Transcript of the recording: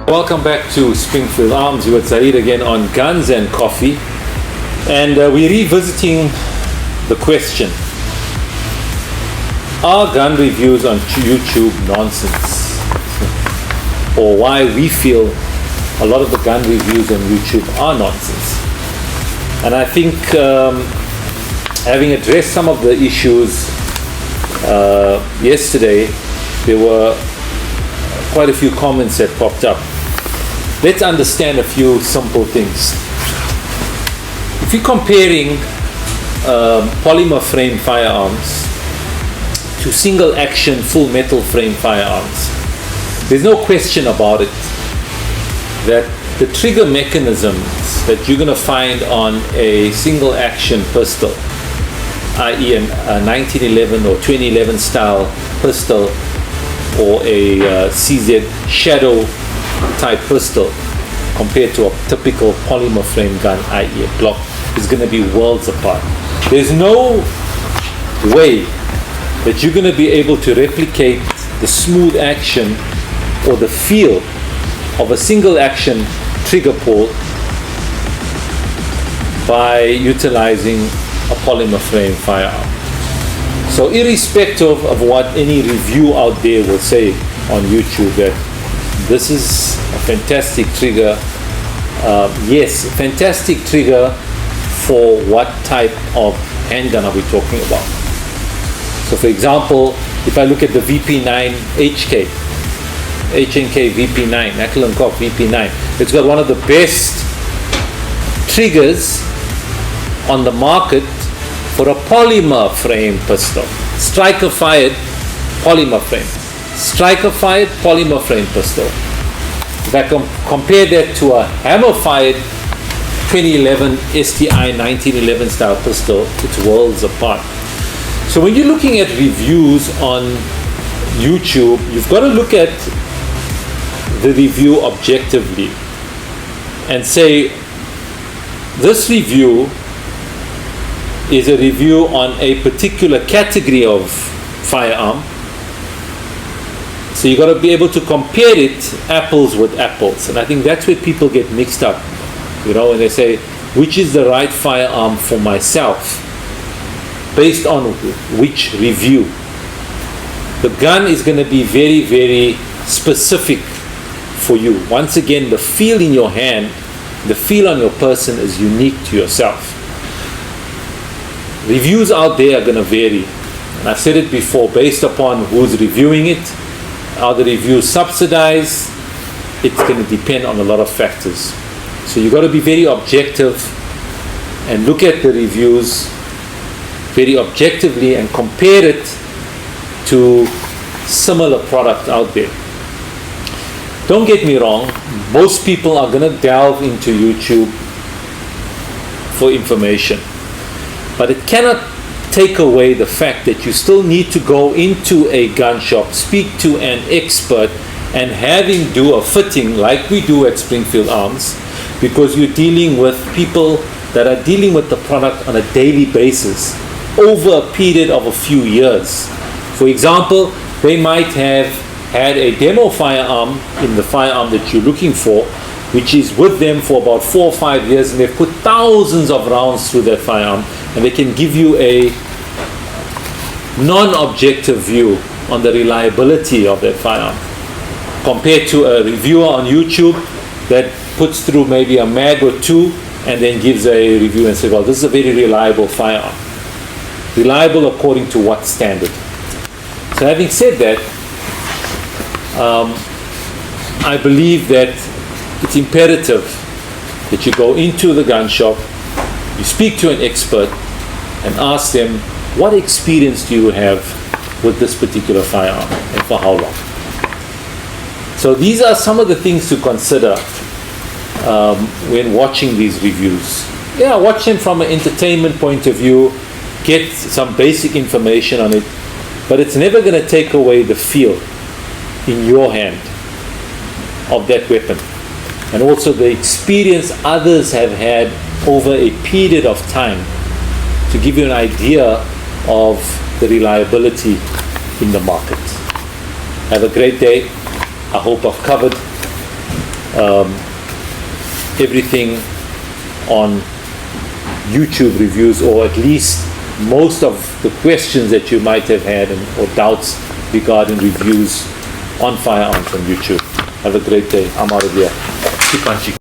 Welcome back to Springfield Arms. You with Zaid again on Guns and Coffee. And we're revisiting the question, are gun reviews on YouTube nonsense? Or why we feel a lot of the gun reviews on YouTube are nonsense. And I think having addressed some of the issues yesterday, there were quite a few comments that popped up. Let's understand a few simple things. If you're comparing polymer frame firearms to single action full metal frame firearms, there's no question about it that the trigger mechanisms that you're going to find on a single action pistol, i.e. a 1911 or 2011 style pistol, or a CZ Shadow type pistol, compared to a typical polymer frame gun, i.e. a Glock, is going to be worlds apart. There's no way that you're going to be able to replicate the smooth action or the feel of a single action trigger pull by utilizing a polymer frame firearm. So irrespective of what any review out there will say on YouTube that this is a fantastic trigger, yes, fantastic trigger for what type of handgun are we talking about? So for example, if I look at the VP9 HNK VP9, Knuckle & Cock VP9, it's got one of the best triggers on the market for a polymer frame pistol. Striker fired polymer frame. Striker fired polymer frame pistol. If I compare that to a hammer fired 2011 STI 1911 style pistol, it's worlds apart. So when you're looking at reviews on YouTube, you've got to look at the review objectively and say, this review is a review on a particular category of firearm. So you've got to be able to compare it apples with apples. And I think that's where people get mixed up, when they say, which is the right firearm for myself based on which review. The gun is going to be very, very specific for you. Once again, the feel in your hand, the feel on your person is unique to yourself. Reviews out there are going to vary. And I've said it before, based upon who's reviewing it, are the reviews subsidized? It's going to depend on a lot of factors. So you've got to be very objective and look at the reviews very objectively and compare it to similar product out there. Don't get me wrong, most people are going to delve into YouTube for information. But it cannot take away the fact that you still need to go into a gun shop, speak to an expert, and have him do a fitting like we do at Springfield Arms, because you're dealing with people that are dealing with the product on a daily basis over a period of a few years. For example, they might have had a demo firearm in the firearm that you're looking for, which is with them for about 4 or 5 years, and they've put thousands of rounds through that firearm, and they can give you a non-objective view on the reliability of that firearm, compared to a reviewer on YouTube that puts through maybe a mag or two and then gives a review and says, well, this is a very reliable firearm. Reliable according to what standard? So having said that, I believe that it's imperative that you go into the gun shop, you speak to an expert and ask them, what experience do you have with this particular firearm and for how long? So these are some of the things to consider when watching these reviews. Yeah, watch them from an entertainment point of view, get some basic information on it, but it's never going to take away the feel in your hand of that weapon, and also the experience others have had over a period of time to give you an idea of the reliability in the market. Have a great day. I hope I've covered everything on YouTube reviews, or at least most of the questions that you might have had or doubts regarding reviews on firearms on YouTube. Have a great day. I'm out of here. Keep punching.